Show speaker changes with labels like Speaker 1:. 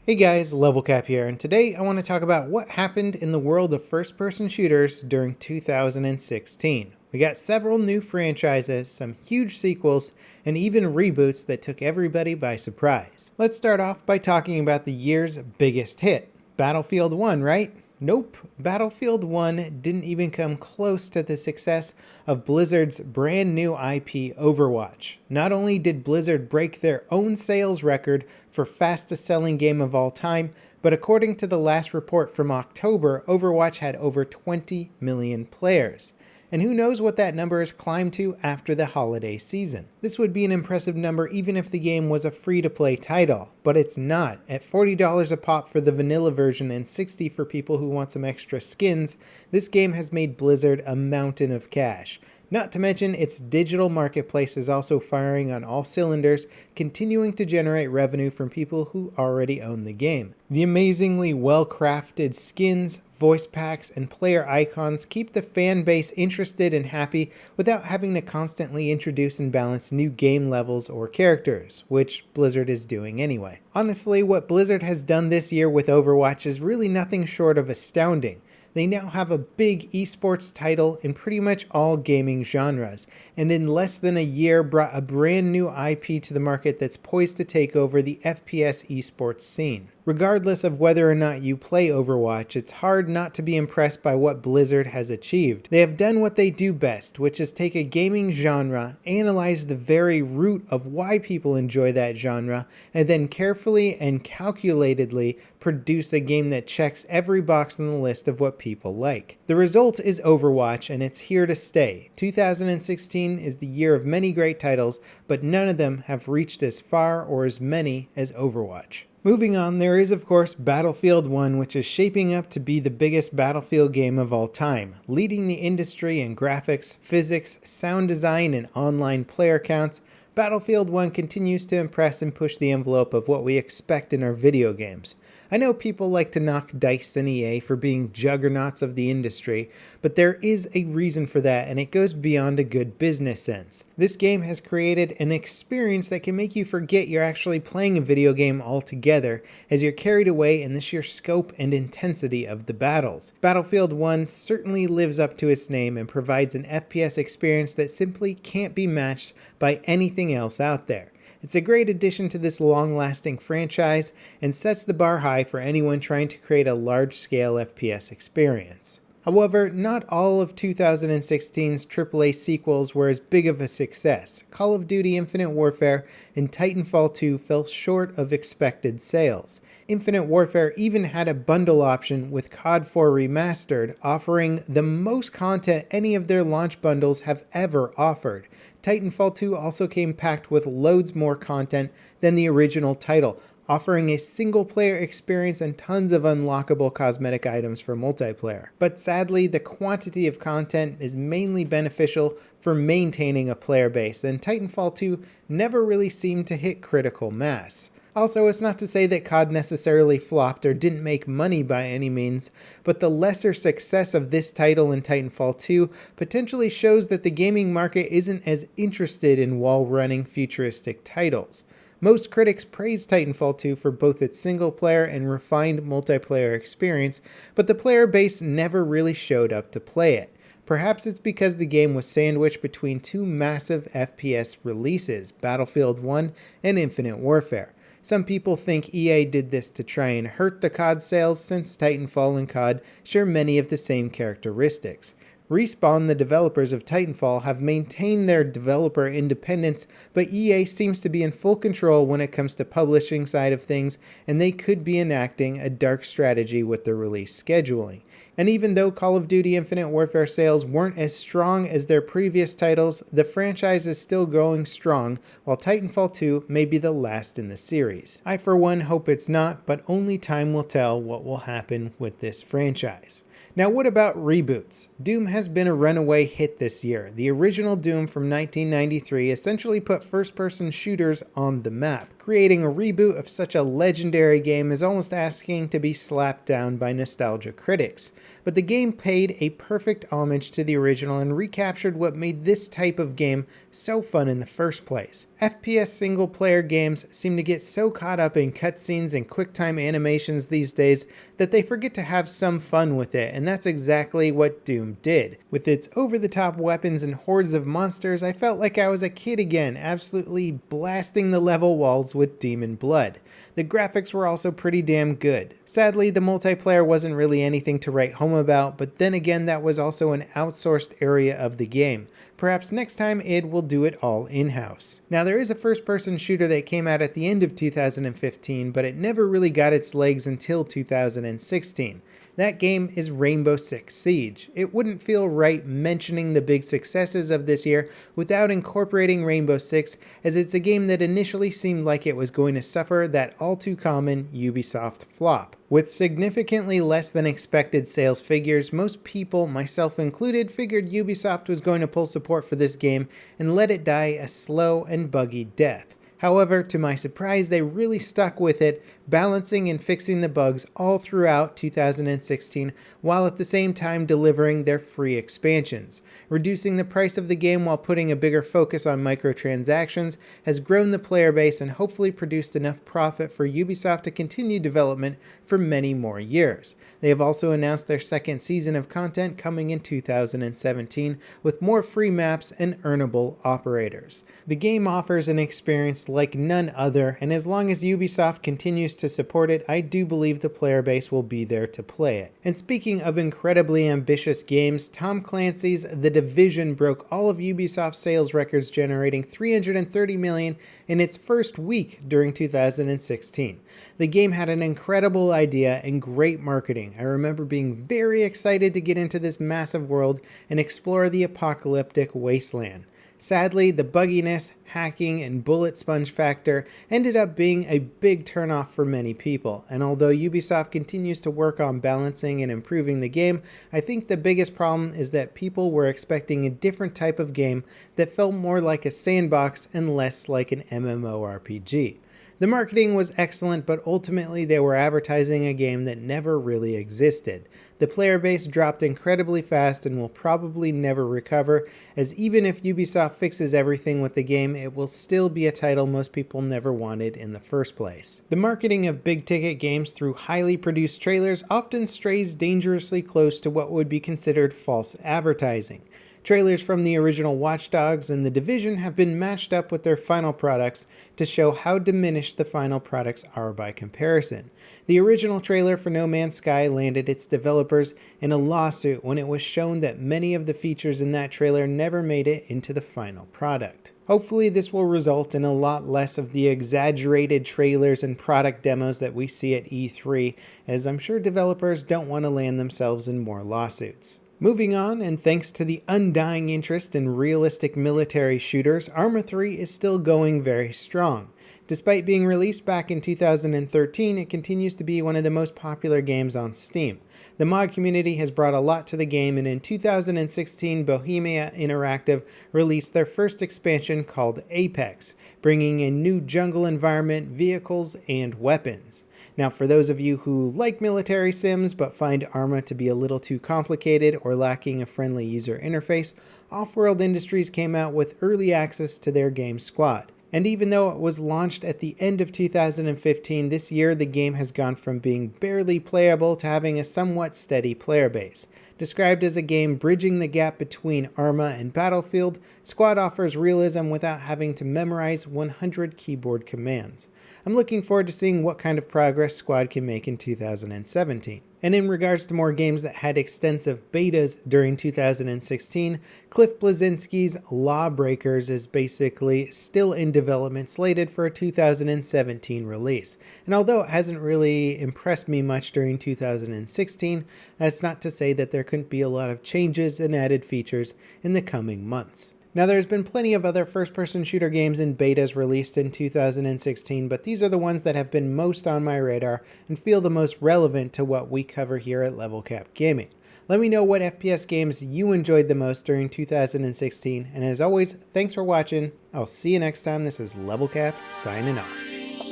Speaker 1: Hey guys, Level Cap here, and today I want to talk about what happened in the world of first-person shooters during 2016. We got several new franchises, some huge sequels, and even reboots that took everybody by surprise. Let's start off by talking about the year's biggest hit, Battlefield 1, right? Nope, Battlefield 1 didn't even come close to the success of Blizzard's brand new IP Overwatch. Not only did Blizzard break their own sales record for fastest selling game of all time, but according to the last report from October, Overwatch had over 20 million players. And who knows what that number has climbed to after the holiday season. This would be an impressive number even if the game was a free-to-play title, but it's not. At $40 a pop for the vanilla version and $60 for people who want some extra skins, this game has made Blizzard a mountain of cash. Not to mention, its digital marketplace is also firing on all cylinders, continuing to generate revenue from people who already own the game. The amazingly well-crafted skins, voice packs, and player icons keep the fan base interested and happy without having to constantly introduce and balance new game levels or characters, which Blizzard is doing anyway. Honestly, what Blizzard has done this year with Overwatch is really nothing short of astounding. They now have a big esports title in pretty much all gaming genres, and in less than a year brought a brand new IP to the market that's poised to take over the FPS esports scene. Regardless of whether or not you play Overwatch, it's hard not to be impressed by what Blizzard has achieved. They have done what they do best, which is take a gaming genre, analyze the very root of why people enjoy that genre, and then carefully and calculatedly produce a game that checks every box on the list of what people like. The result is Overwatch, and it's here to stay. 2016 is the year of many great titles, but none of them have reached as far or as many as Overwatch. Moving on, there is of course Battlefield 1, which is shaping up to be the biggest Battlefield game of all time, leading the industry in graphics, physics, sound design, and online player counts. Battlefield 1 continues to impress and push the envelope of what we expect in our video games. I know people like to knock DICE and EA for being juggernauts of the industry, but there is a reason for that, and it goes beyond a good business sense. This game has created an experience that can make you forget you're actually playing a video game altogether, as you're carried away in the sheer scope and intensity of the battles. Battlefield 1 certainly lives up to its name and provides an FPS experience that simply can't be matched by anything else out there. It's a great addition to this long-lasting franchise and sets the bar high for anyone trying to create a large-scale FPS experience. However, not all of 2016's AAA sequels were as big of a success. Call of Duty Infinite Warfare and Titanfall 2 fell short of expected sales. Infinite Warfare even had a bundle option with COD 4 Remastered, offering the most content any of their launch bundles have ever offered. Titanfall 2 also came packed with loads more content than the original title, offering a single-player experience and tons of unlockable cosmetic items for multiplayer. But sadly, the quantity of content is mainly beneficial for maintaining a player base, and Titanfall 2 never really seemed to hit critical mass. Also, it's not to say that COD necessarily flopped or didn't make money by any means, but the lesser success of this title in Titanfall 2 potentially shows that the gaming market isn't as interested in wall-running futuristic titles. Most critics praise Titanfall 2 for both its single-player and refined multiplayer experience, but the player base never really showed up to play it. Perhaps it's because the game was sandwiched between two massive FPS releases, Battlefield 1 and Infinite Warfare. Some people think EA did this to try and hurt the COD sales since Titanfall and COD share many of the same characteristics. Respawn, the developers of Titanfall, have maintained their developer independence, but EA seems to be in full control when it comes to publishing side of things, and they could be enacting a dark strategy with the release scheduling. And even though Call of Duty Infinite Warfare sales weren't as strong as their previous titles, the franchise is still going strong, while Titanfall 2 may be the last in the series. I for one hope it's not, but only time will tell what will happen with this franchise. Now what about reboots? Doom has been a runaway hit this year. The original Doom from 1993 essentially put first-person shooters on the map, Creating a reboot of such a legendary game is almost asking to be slapped down by nostalgia critics, but the game paid a perfect homage to the original and recaptured what made this type of game so fun in the first place. FPS single-player games seem to get so caught up in cutscenes and quick-time animations these days that they forget to have some fun with it, and that's exactly what Doom did. With its over-the-top weapons and hordes of monsters, I felt like I was a kid again, absolutely blasting the level walls with demon blood. The graphics were also pretty damn good. Sadly, the multiplayer wasn't really anything to write home about, but then again that was also an outsourced area of the game. Perhaps next time id will do it all in-house. Now there is a first-person shooter that came out at the end of 2015, but it never really got its legs until 2016. That game is Rainbow Six Siege. It wouldn't feel right mentioning the big successes of this year without incorporating Rainbow Six, as it's a game that initially seemed like it was going to suffer that all too common Ubisoft flop. With significantly less than expected sales figures, most people, myself included, figured Ubisoft was going to pull support for this game and let it die a slow and buggy death. However, to my surprise, they really stuck with it, balancing and fixing the bugs all throughout 2016, while at the same time delivering their free expansions. Reducing the price of the game while putting a bigger focus on microtransactions has grown the player base and hopefully produced enough profit for Ubisoft to continue development for many more years. They have also announced their second season of content coming in 2017 with more free maps and earnable operators. The game offers an experience like none other, and as long as Ubisoft continues to support it, I do believe the player base will be there to play it. And speaking of incredibly ambitious games, Tom Clancy's The Division broke all of Ubisoft's sales records, generating $330 million in its first week during 2016. The game had an incredible idea and great marketing. I remember being very excited to get into this massive world and explore the apocalyptic wasteland. Sadly, the bugginess, hacking, and bullet sponge factor ended up being a big turnoff for many people, and although Ubisoft continues to work on balancing and improving the game, I think the biggest problem is that people were expecting a different type of game that felt more like a sandbox and less like an MMORPG. The marketing was excellent, but ultimately they were advertising a game that never really existed. The player base dropped incredibly fast and will probably never recover, as even if Ubisoft fixes everything with the game, it will still be a title most people never wanted in the first place. The marketing of big-ticket games through highly produced trailers often strays dangerously close to what would be considered false advertising. Trailers from the original Watch Dogs and The Division have been matched up with their final products to show how diminished the final products are by comparison. The original trailer for No Man's Sky landed its developers in a lawsuit when it was shown that many of the features in that trailer never made it into the final product. Hopefully this will result in a lot less of the exaggerated trailers and product demos that we see at E3, as I'm sure developers don't want to land themselves in more lawsuits. Moving on, and thanks to the undying interest in realistic military shooters, ARMA 3 is still going very strong. Despite being released back in 2013, it continues to be one of the most popular games on Steam. The mod community has brought a lot to the game, and in 2016, Bohemia Interactive released their first expansion called Apex, bringing in new jungle environment, vehicles, and weapons. Now, for those of you who like military sims but find ARMA to be a little too complicated or lacking a friendly user interface, Off-World Industries came out with early access to their game Squad. And even though it was launched at the end of 2015, this year the game has gone from being barely playable to having a somewhat steady player base. Described as a game bridging the gap between ARMA and Battlefield, Squad offers realism without having to memorize 100 keyboard commands. I'm looking forward to seeing what kind of progress Squad can make in 2017. And in regards to more games that had extensive betas during 2016, Cliff Bleszinski's Lawbreakers is basically still in development, slated for a 2017 release. And although it hasn't really impressed me much during 2016, that's not to say that there couldn't be a lot of changes and added features in the coming months. Now, there's been plenty of other first-person shooter games and betas released in 2016, but these are the ones that have been most on my radar and feel the most relevant to what we cover here at Level Cap Gaming. Let me know what FPS games you enjoyed the most during 2016, and as always, thanks for watching. I'll see you next time. This is Level Cap signing off.